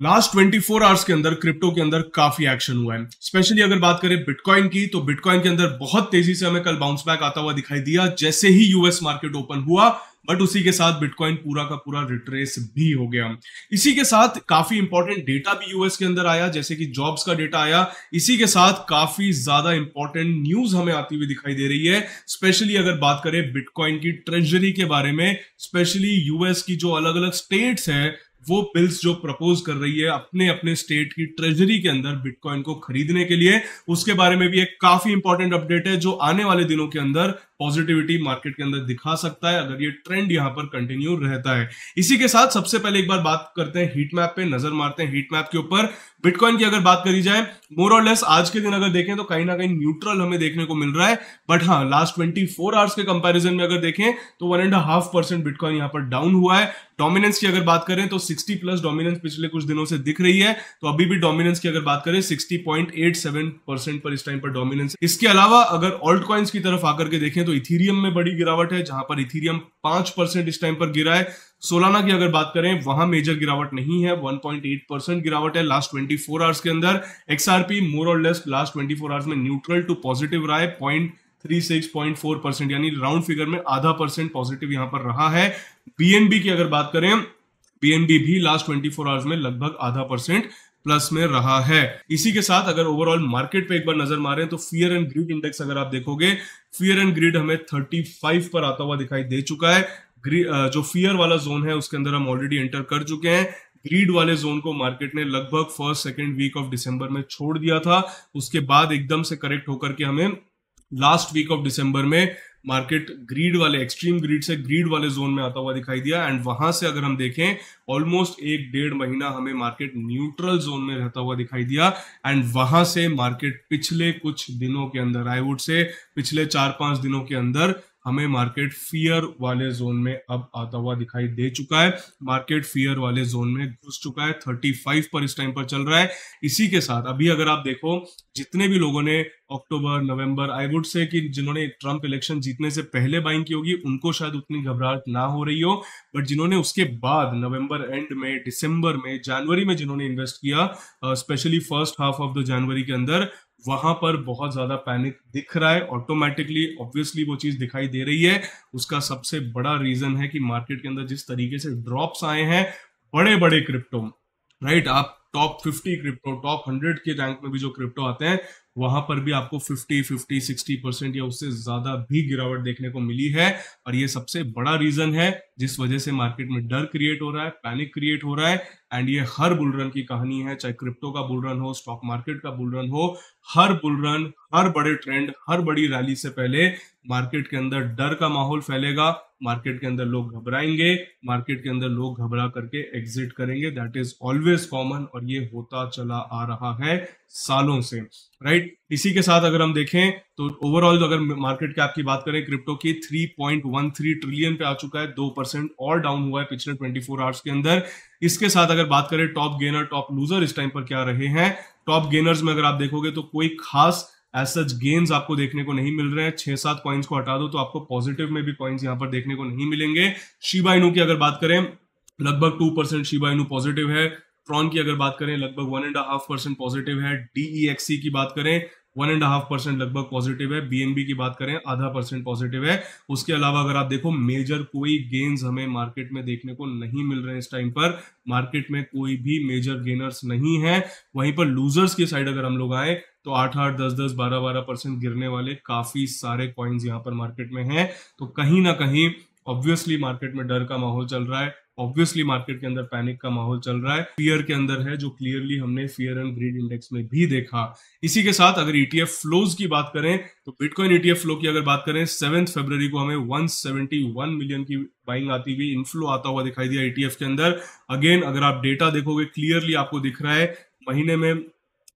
Last 24 hours के अंदर crypto के अंदर काफी एक्शन हुआ है। स्पेशली अगर बात करें बिटकॉइन की, तो बिटकॉइन के अंदर बहुत तेजी से हमें कल बाउंस बैक आता हुआ दिखाई दिया जैसे ही यूएस मार्केट ओपन हुआ। बट उसी के साथ बिटकॉइन पूरा का पूरा रिट्रेस भी हो गया। इसी के साथ काफी इंपॉर्टेंट डेटा भी यूएस के अंदर आया, जैसे कि जॉब्स का डेटा आया। इसी के साथ काफी ज्यादा इंपॉर्टेंट न्यूज हमें आती हुई दिखाई दे रही है। स्पेशली अगर बात करें बिटकॉइन की ट्रेजरी के बारे में, स्पेशली यूएस की जो अलग अलग स्टेट्स है वो बिल्स जो प्रपोज कर रही है अपने अपने स्टेट की ट्रेजरी के अंदर बिटकॉइन को खरीदने के लिए, उसके बारे में भी एक काफी इंपॉर्टेंट अपडेट है जो आने वाले दिनों के अंदर पॉजिटिविटी मार्केट के अंदर दिखा सकता है अगर ये ट्रेंड यहां पर कंटिन्यू रहता है। इसी के साथ सबसे पहले एक बार बात करते हैं हीट मैप पे, नजर मारते हैं हीट मैप के ऊपर। बिटकॉइन की अगर बात करी जाए, मोर और लेस आज के दिन अगर देखें तो कहीं ना कहीं न्यूट्रल हमें देखने को मिल रहा है। बट हाँ, लास्ट 24 आवर्स के कंपैरिजन में अगर देखें तो 1.5% बिटकॉइन यहां पर डाउन हुआ है। डोमिनेंस की अगर बात करें तो 60 प्लस डोमिनेंस पिछले कुछ दिनों से दिख रही है, तो अभी भी डोमिनेंस की अगर बात करें 60.87% पर इस टाइम पर डोमिनेंस। इसके अलावा अगर ऑल्ट कॉइन्स की तरफ आकर के देखें तो इथीरियम में बड़ी गिरावट है, जहां पर इथीरियम 5% इस टाइम पर गिरा है। सोलाना की अगर बात करें वहां मेजर गिरावट नहीं है, 1.8% गिरावट है लास्ट 24 आवर्स के अंदर। एक्सआरपी मोर और लेस लास्ट 24 आवर्स में न्यूट्रल टू पॉजिटिव रहा है, 0.36.4%, यानी राउंड फिगर में आधा परसेंट पॉजिटिव यहां पर रहा है। बीएनबी की अगर बात करें, बीएनबी भी लास्ट 24 आवर्स में लगभग आधा परसेंट प्लस में रहा है। इसी के साथ अगर ओवरऑल मार्केट पे एक बार नजर मारें तो फियर एंड ग्रीड इंडेक्स अगर आप देखोगे, फियर एंड ग्रीड हमें 35 पर आता हुआ दिखाई दे चुका है। जो फियर वाला जोन है उसके अंदर हम ऑलरेडी एंटर कर चुके हैं। ग्रीड वाले जोन को मार्केट ने लगभग फर्स्ट सेकेंड वीक ऑफ दिसंबर में छोड़ दिया था, उसके बाद एकदम से करेक्ट होकर के हमें लास्ट वीक ऑफ दिसंबर में मार्केट ग्रीड वाले, एक्सट्रीम ग्रीड से ग्रीड वाले जोन में आता हुआ दिखाई दिया। एंड वहां से अगर हम देखें ऑलमोस्ट 1-1.5 महीना हमें मार्केट न्यूट्रल जोन में रहता हुआ दिखाई दिया। एंड वहां से मार्केट पिछले कुछ दिनों के अंदर, आई वुड से पिछले 4-5 दिनों के अंदर हमें मार्केट फियर वाले जोन में अब आता हुआ दिखाई दे चुका है। मार्केट फियर वाले जोन में घुस चुका है, 35 पर इस टाइम पर चल रहा है। इसी के साथ अभी अगर आप देखो, जितने भी लोगों ने अक्टूबर नवंबर, आई वुड से कि जिन्होंने ट्रंप इलेक्शन जीतने से पहले बाइंग की होगी उनको शायद उतनी घबराहट ना हो रही हो, बट जिन्होंने उसके बाद नवंबर एंड में, दिसंबर में, जनवरी में जिन्होंने इन्वेस्ट किया, specially first half of the January के अंदर, वहां पर बहुत ज्यादा पैनिक दिख रहा है। ऑटोमेटिकली ऑब्वियसली वो चीज दिखाई दे रही है। उसका सबसे बड़ा रीजन है कि मार्केट के अंदर जिस तरीके से ड्रॉप्स आए हैं बड़े बड़े क्रिप्टो, राइट, आप टॉप 50 क्रिप्टो, टॉप 100 के रैंक में भी जो क्रिप्टो आते हैं वहां पर भी आपको 50-60% या उससे ज्यादा भी गिरावट देखने को मिली है। और ये सबसे बड़ा रीजन है जिस वजह से मार्केट में डर क्रिएट हो रहा है, पैनिक क्रिएट हो रहा है। एंड ये हर बुल रन की कहानी है, चाहे क्रिप्टो का बुल रन हो, स्टॉक मार्केट का बुल रन हो, हर बुल रन, हर बड़े ट्रेंड, हर बड़ी रैली से पहले मार्केट के अंदर डर का माहौल फैलेगा, मार्केट के अंदर लोग घबराएंगे, मार्केट के अंदर लोग घबरा करके एग्जिट करेंगे। दैट इज ऑलवेज कॉमन और ये होता चला आ रहा है सालों से, राइट। इसी के साथ अगर हम देखें तो ओवरऑल अगर मार्केट कैप की बात करें क्रिप्टो की, 3.13 ट्रिलियन पे आ चुका है, 2% और डाउन हुआ है पिछले 24 आवर्स के अंदर। इसके साथ अगर बात करें टॉप गेनर, टॉप लूजर इस टाइम पर क्या रहे हैं, टॉप गेनर्स में अगर आप देखोगे तो कोई खास एज सच गेन्स आपको देखने को नहीं मिल रहे हैं। 6-7 कॉइन्स को हटा दो तो आपको पॉजिटिव में भी कॉइन्स यहां पर देखने को नहीं मिलेंगे। शिबा इनू की अगर बात करें लगभग 2% शिबा इनू पॉजिटिव है। ट्रॉन की अगर बात करें लगभग 1.5% पॉजिटिव है। डीईएक्सी की बात करें 1.5% लगभग पॉजिटिव है। बीएनबी की बात करें 0.5% पॉजिटिव है। उसके अलावा अगर आप देखो मेजर कोई गेन्स हमें मार्केट में देखने को नहीं मिल रहे हैं इस टाइम पर, मार्केट में कोई भी मेजर गेनर्स नहीं है। वहीं पर लूजर्स की साइड अगर हम लोग आए तो 8-8, 10-10, 12-12% गिरने वाले काफी सारे कॉइन्स यहाँ पर मार्केट में हैं। तो कहीं ना कहीं ऑब्वियसली मार्केट में डर का माहौल चल रहा है, ऑब्वियसली मार्केट के अंदर पैनिक का माहौल चल रहा है, फियर के अंदर है, जो क्लियरली हमने फियर एंड ग्रीड इंडेक्स में भी देखा। इसी के साथ अगर ईटीएफ फ्लोज की बात करें तो बिटकॉइन ईटीएफ फ्लो की अगर बात करें 7 फरवरी को हमें 171 मिलियन की बाइंग आती हुई, इनफ्लो आता हुआ दिखाई दिया ईटीएफ के अंदर। अगेन अगर आप डेटा देखोगे क्लियरली आपको दिख रहा है, महीने में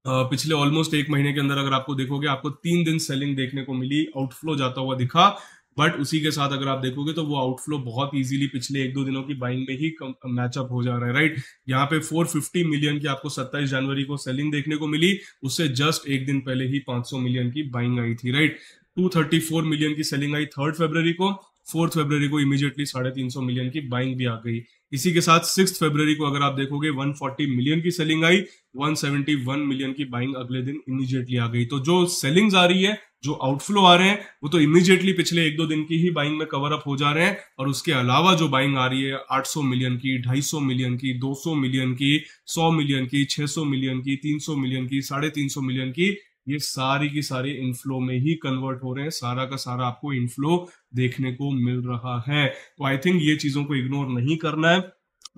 पिछले ऑलमोस्ट 1 महीने के अंदर अगर आपको देखोगे आपको 3 दिन सेलिंग देखने को मिली, आउटफ्लो जाता हुआ दिखा। बट उसी के साथ अगर आप देखोगे तो वो आउटफ्लो बहुत इजीली पिछले 1-2 दिनों की बाइंग में ही मैचअप हो जा रहा है, राइट। यहाँ पे 450 मिलियन की आपको 27 जनवरी को सेलिंग देखने को मिली, उससे जस्ट एक दिन पहले ही 500 मिलियन की बाइंग आई थी, राइट। 234 मिलियन की सेलिंग आई 3 फरवरी को, 4 फरवरी को इमीडिएटली 350 मिलियन की बाइंग भी आ गई। इसी के साथ 6 फरवरी को अगर आप देखोगे 140 मिलियन की सेलिंग आई, 171 मिलियन की बाइंग अगले दिन इमीडिएटली आ गई। तो जो सेलिंग्स आ रही है, जो आउटफ्लो आ रहे हैं, वो तो इमीडिएटली पिछले 1-2 दिन की ही बाइंग में कवर अप हो जा रहे हैं। और उसके अलावा जो बाइंग आ रही है 800 मिलियन की, 250 मिलियन की, 200 मिलियन की, 100 मिलियन की, 600 मिलियन की, 300 मिलियन की, 350 मिलियन की, ये सारी की सारी इनफ्लो में ही कन्वर्ट हो रहे हैं। सारा का सारा आपको इनफ्लो देखने को मिल रहा है। तो आई थिंक ये चीजों को इग्नोर नहीं करना है।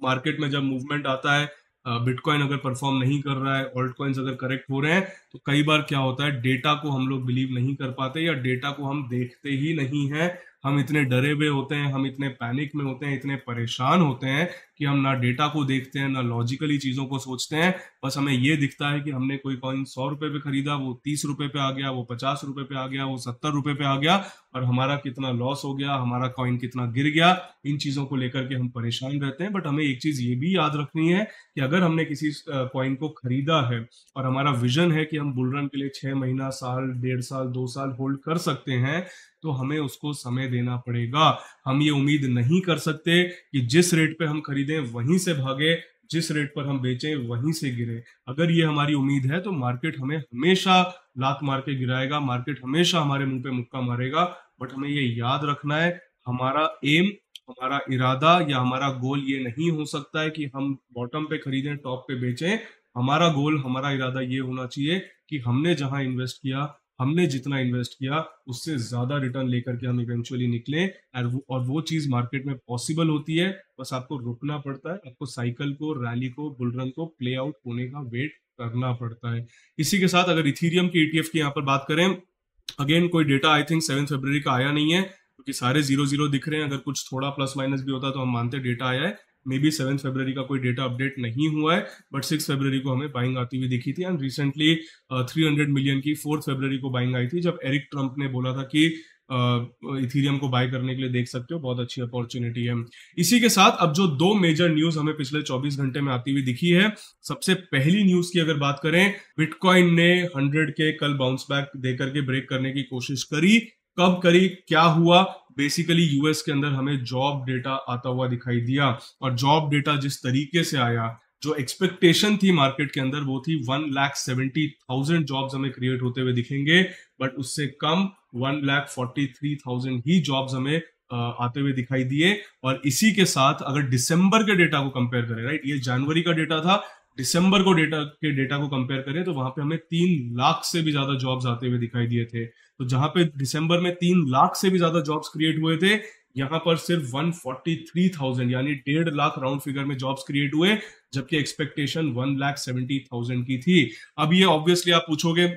मार्केट में जब मूवमेंट आता है, बिटकॉइन अगर परफॉर्म नहीं कर रहा है, ऑल्ट कॉइन्स अगर करेक्ट हो रहे हैं, तो कई बार क्या होता है, डेटा को हम लोग बिलीव नहीं कर पाते या डेटा को हम देखते ही नहीं है। हम इतने डरे हुए होते हैं, हम इतने पैनिक में होते हैं, इतने परेशान होते हैं कि हम ना डेटा को देखते हैं, ना लॉजिकली चीजों को सोचते हैं। बस हमें ये दिखता है कि हमने कोई कॉइन 100 रुपए पे खरीदा, वो 30 रुपए पे आ गया, वो 50 रुपए पे आ गया, वो 70 रुपए पे आ गया, और हमारा कितना लॉस हो गया, हमारा कॉइन कितना गिर गया, इन चीजों को लेकर के हम परेशान रहते हैं। बट हमें एक चीज ये भी याद रखनी है कि अगर हमने किसी कॉइन को खरीदा है और हमारा विजन है कि हम बुल रन के लिए 6 महीना, साल, 1.5 साल, 2 साल होल्ड कर सकते हैं, तो हमें उसको समय देना पड़ेगा। हम ये उम्मीद नहीं कर सकते कि जिस रेट पे हम खरीदें वहीं से भागे, जिस रेट पर हम बेचें वहीं से गिरे। अगर ये हमारी उम्मीद है तो मार्केट हमें हमेशा लात मार के गिराएगा, मार्केट हमेशा हमारे मुंह पे मुक्का मारेगा। बट हमें ये याद रखना है, हमारा एम, हमारा इरादा या हमारा गोल ये नहीं हो सकता है कि हम बॉटम पे खरीदें, टॉप पे बेचें। हमारा गोल, हमारा इरादा ये होना चाहिए कि हमने जहां इन्वेस्ट किया, हमने जितना इन्वेस्ट किया, उससे ज्यादा रिटर्न लेकर के हम इवेंचुअली निकले। और वो चीज मार्केट में पॉसिबल होती है। बस आपको रुकना पड़ता है, आपको साइकिल को, रैली को, बुल रन को प्ले आउट होने का वेट करना पड़ता है। इसी के साथ अगर इथीरियम के ETF की यहाँ पर बात करें, अगेन कोई डेटा आई थिंक 7 फरवरी का आया नहीं है, क्योंकि सारे 0-0 दिख रहे हैं। अगर कुछ थोड़ा प्लस माइनस भी होता तो हम मानते डेटा आया है। मे बी 7 फरवरी का कोई डेटा अपडेट नहीं हुआ है, बट 6 फरवरी को हमें बाइंग आती हुई दिखी थी। एंड रिसेंटली 300 मिलियन की 4 फरवरी को बाइंग आई थी, जब एरिक ट्रंप ने बोला था कि इथीरियम को बाय करने के लिए देख सकते हो, बहुत अच्छी अपॉर्चुनिटी है। इसी के साथ अब जो 2 मेजर न्यूज हमें पिछले 24 घंटे में आती हुई दिखी है, सबसे पहली न्यूज की अगर बात करें, बिटकॉइन ने 100 के कल बाउंस बैक देकर के ब्रेक करने की कोशिश करी। कब करी, क्या हुआ? बेसिकली यूएस के अंदर हमें जॉब डेटा आता हुआ दिखाई दिया, और जॉब डेटा जिस तरीके से आया, जो एक्सपेक्टेशन थी मार्केट के अंदर, वो थी 1,70,000 जॉब्स हमें क्रिएट होते हुए दिखेंगे, बट उससे कम 1,43,000 ही जॉब्स हमें आते हुए दिखाई दिए। और इसी के साथ अगर दिसंबर के डेटा को कंपेयर करें, राइट, ये जनवरी का डेटा था, दिसंबर को डेटा को कंपेयर करें तो वहां पे हमें 3 लाख से भी ज्यादा जॉब्स आते हुए दिखाई दिए थे। तो जहां पे दिसंबर में 3 लाख से भी ज्यादा जॉब्स क्रिएट हुए थे, यहाँ पर सिर्फ 143,000 यानी 1.5 लाख राउंड फिगर में जॉब्स क्रिएट हुए, जबकि एक्सपेक्टेशन 1,70,000 की थी। अब ये ऑब्वियसली आप पूछोगे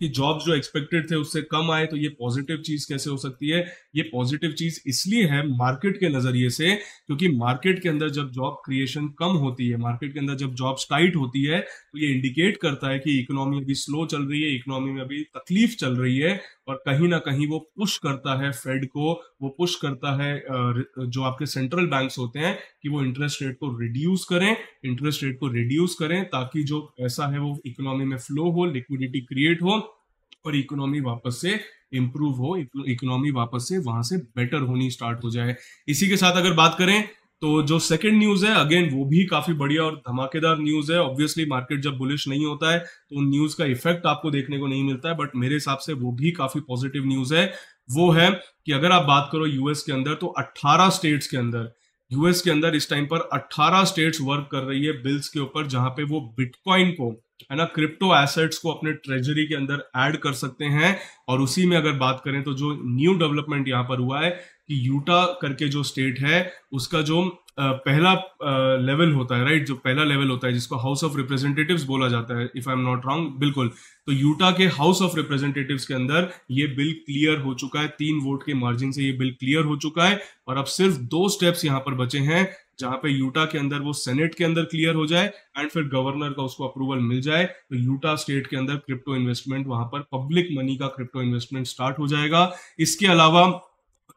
कि जॉब्स जो एक्सपेक्टेड थे उससे कम आए, तो ये पॉजिटिव चीज कैसे हो सकती है? ये पॉजिटिव चीज इसलिए है मार्केट के नजरिए से, क्योंकि मार्केट के अंदर जब जॉब क्रिएशन कम होती है, मार्केट के अंदर जब जॉब्स टाइट होती है, तो ये इंडिकेट करता है कि इकोनॉमी अभी स्लो चल रही है, इकोनॉमी में अभी तकलीफ चल रही है, और कहीं ना कहीं वो पुश करता है फेड को, वो पुश करता है जो आपके सेंट्रल बैंक्स होते हैं कि वो इंटरेस्ट रेट को रिड्यूस करें, इंटरेस्ट रेट को रिड्यूस करें, ताकि जो पैसा है वो इकोनॉमी में फ्लो हो, लिक्विडिटी क्रिएट हो, और इकोनॉमी वापस से इंप्रूव हो, इकोनॉमी वापस से वहां से बेटर होनी स्टार्ट हो जाए। इसी के साथ अगर बात करें तो जो सेकंड न्यूज है, अगेन वो भी काफी बढ़िया और धमाकेदार न्यूज है। ऑब्वियसली मार्केट जब बुलिश नहीं होता है तो उन न्यूज का इफेक्ट आपको देखने को नहीं मिलता है, बट मेरे हिसाब से वो भी काफी पॉजिटिव न्यूज है। वो है कि अगर आप बात करो यूएस के अंदर, तो 18 स्टेट्स के अंदर, यूएस के अंदर इस टाइम पर 18 स्टेट्स वर्क कर रही है बिल्स के ऊपर, जहां पे वो बिटकॉइन को, है ना, क्रिप्टो एसेट्स को अपने ट्रेजरी के अंदर ऐड कर सकते हैं। और उसी में अगर बात करें तो जो न्यू डेवलपमेंट यहाँ पर हुआ है कि यूटा करके जो स्टेट है, उसका जो पहला लेवल होता है, राइट, जो पहला लेवल होता है जिसको हाउस ऑफ रिप्रेजेंटेटिव्स बोला जाता है, if I am not wrong, बिल्कुल, तो यूटा के हाउस ऑफ रिप्रेजेंटेटिव्स के अंदर ये बिल क्लियर हो चुका है, 3 वोट के मार्जिन से ये बिल क्लियर हो चुका है। और अब सिर्फ 2 स्टेप्स यहाँ पर बचे हैं, जहां पे यूटा के अंदर वो सेनेट के अंदर क्लियर हो जाए एंड फिर गवर्नर का उसको अप्रूवल मिल जाए, तो यूटा स्टेट के अंदर क्रिप्टो इन्वेस्टमेंट, वहां पर पब्लिक मनी का क्रिप्टो इन्वेस्टमेंट स्टार्ट हो जाएगा। इसके अलावा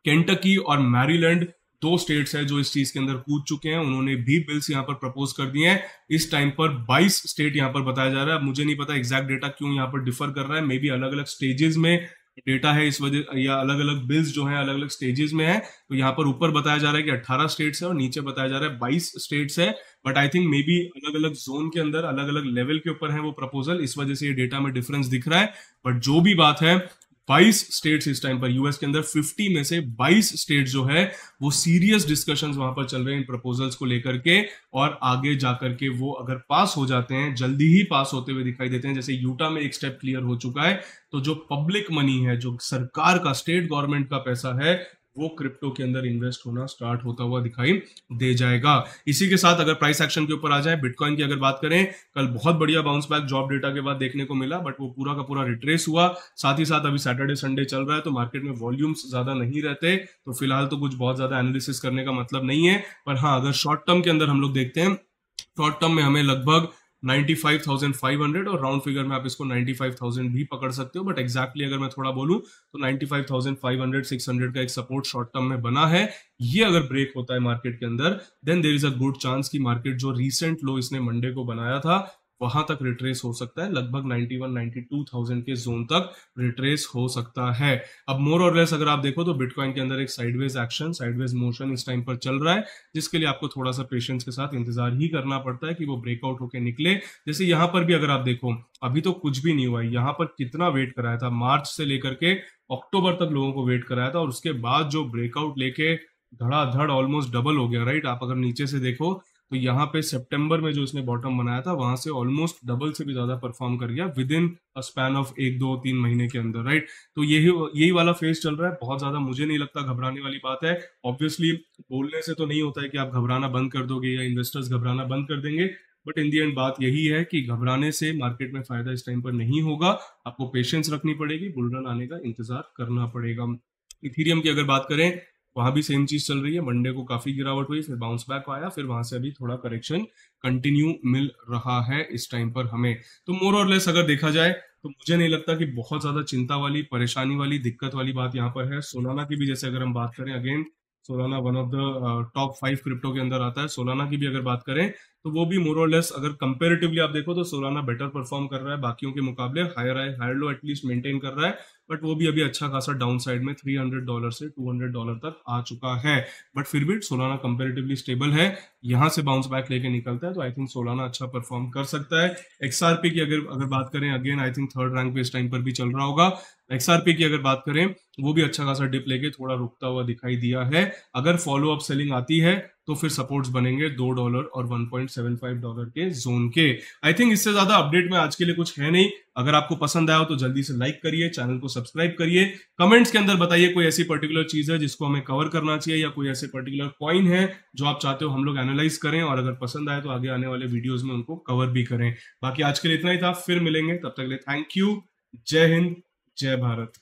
केंटकी और मैरीलैंड 2 स्टेट्स है जो इस चीज के अंदर कूद चुके हैं, उन्होंने भी बिल्स यहाँ पर प्रपोज कर दिए हैं। इस टाइम पर 22 स्टेट यहाँ पर बताया जा रहा है। मुझे नहीं पता एग्जैक्ट डेटा क्यों यहाँ पर डिफर कर रहा है, मे बी अलग अलग स्टेजेस में डेटा है इस वजह, या अलग अलग बिल्स जो है अलग अलग स्टेजेस में है। तो यहाँ पर ऊपर बताया जा रहा है कि 18 स्टेट्स है और नीचे बताया जा रहा है 22 स्टेट्स है। But I think may be अलग अलग जोन के अंदर अलग अलग लेवल के ऊपर है वो प्रपोजल, इस वजह से ये डेटा में डिफरेंस दिख रहा है। बट जो भी बात है, 22 स्टेट्स इस टाइम पर यूएस के अंदर, 50 में से 22 स्टेट जो है वो सीरियस डिस्कशंस वहां पर चल रहे हैं इन प्रपोजल्स को लेकर के। और आगे जाकर के वो अगर पास हो जाते हैं, जल्दी ही पास होते हुए दिखाई देते हैं, जैसे यूटा में एक स्टेप क्लियर हो चुका है, तो जो पब्लिक मनी है, जो सरकार का, स्टेट गवर्नमेंट का पैसा है, वो क्रिप्टो के अंदर इन्वेस्ट होना स्टार्ट होता हुआ दिखाई दे जाएगा। इसी के साथ अगर प्राइस एक्शन के ऊपर आ जाए, बिटकॉइन की अगर बात करें, कल बहुत बढ़िया बाउंस बैक जॉब डेटा के बाद देखने को मिला, बट वो पूरा का पूरा रिट्रेस हुआ। साथ ही साथ अभी सैटरडे संडे चल रहा है तो मार्केट में वॉल्यूम्स ज्यादा नहीं रहते, तो फिलहाल तो कुछ बहुत ज्यादा एनालिसिस करने का मतलब नहीं है। पर हाँ, अगर शॉर्ट टर्म के अंदर हम लोग देखते हैं, शॉर्ट टर्म में हमें लगभग 95,500 और राउंड फिगर में आप इसको 95,000 भी पकड़ सकते हो। बट एग्जैक्टली अगर मैं थोड़ा बोलूं तो 95,500 600 का एक सपोर्ट शॉर्ट टर्म में बना है। ये अगर ब्रेक होता है मार्केट के अंदर, then there is a good chance कि मार्केट जो रीसेंट लो इसने मंडे को बनाया था वहां तक रिट्रेस हो सकता है, लगभग 91-92,000 के जोन तक रिट्रेस हो सकता है। अब मोर और लेस अगर आप देखो तो बिटकॉइन के अंदर एक साइडवेज एक्शन, साइडवेज मोशन इस टाइम पर चल रहा है, जिसके लिए आपको थोड़ा सा पेशेंस के साथ इंतजार ही करना पड़ता है कि वो ब्रेकआउट होकर निकले। जैसे यहाँ पर भी अगर आप देखो, अभी तो कुछ भी नहीं हुआ है, यहाँ पर कितना वेट कराया था, मार्च से लेकर के अक्टूबर तक लोगों को वेट कराया था, और उसके बाद जो ब्रेकआउट लेके धड़ाधड़ ऑलमोस्ट डबल हो गया, राइट। आप अगर नीचे से देखो तो यहाँ पे सितंबर में जो इसने बॉटम बनाया था वहां से ऑलमोस्ट डबल से भी ज्यादा परफॉर्म कर गया with in a span of 1-2-3 महीने के अंदर, राइट। तो यही वाला फेज चल रहा है। बहुत ज्यादा मुझे नहीं लगता घबराने वाली बात है। ऑब्वियसली बोलने से तो नहीं होता है कि आप घबराना बंद कर दोगे या इन्वेस्टर्स घबराना बंद कर देंगे, बट इन दी एंड बात यही है कि घबराने से मार्केट में फायदा इस टाइम पर नहीं होगा। आपको पेशेंस रखनी पड़ेगी, बुलरन आने का इंतजार करना पड़ेगा। इथीरियम की अगर बात करें, वहां भी सेम चीज चल रही है। मंडे को काफी गिरावट हुई, फिर बाउंस बैक आया, फिर वहां से अभी थोड़ा करेक्शन कंटिन्यू मिल रहा है इस टाइम पर हमें। तो मोर और लेस अगर देखा जाए तो मुझे नहीं लगता कि बहुत ज्यादा चिंता वाली, परेशानी वाली, दिक्कत वाली बात यहाँ पर है। सोलाना की भी जैसे अगर हम बात करें, again Solana one of the top 5 crypto के अंदर आता है। सोलाना की भी अगर बात करें तो वो भी मोर और लेस अगर कंपेरेटिवली आप देखो तो सोलाना बेटर परफॉर्म कर रहा है बाकियों के मुकाबले, हायर लो एटलीस्ट मेंटेन कर रहा है, बट वो भी अभी अच्छा खासा डाउन साइड में $300 से $200 तक आ चुका है। बट फिर भी सोलाना कंपेरेटिवली स्टेबल है, यहाँ से बाउंस बैक लेके निकलता है तो आई थिंक सोलाना अच्छा परफॉर्म कर सकता है। एक्सआरपी की अगर बात करें, again I think third rank पे इस टाइम पर भी चल रहा होगा। एक्सआरपी की अगर बात करें, वो भी अच्छा खासा डिप लेके थोड़ा रुकता हुआ दिखाई दिया है। अगर फॉलो अप सेलिंग आती है तो फिर सपोर्ट्स बनेंगे $2 और $1.75 के जोन के। आई थिंक इससे ज्यादा अपडेट में आज के लिए कुछ है नहीं। अगर आपको पसंद आया हो तो जल्दी से लाइक करिए, चैनल को सब्सक्राइब करिए, कमेंट्स के अंदर बताइए कोई ऐसी पर्टिकुलर चीज है जिसको हमें कवर करना चाहिए, या कोई ऐसे पर्टिकुलर कॉइन है जो आप चाहते हो हम लोग एनालाइज करें, और अगर पसंद आए तो आगे आने वाले वीडियोस में उनको कवर भी करें। बाकी आज के लिए इतना ही था, फिर मिलेंगे, तब तक के लिए थैंक यू। जय हिंद, जय भारत।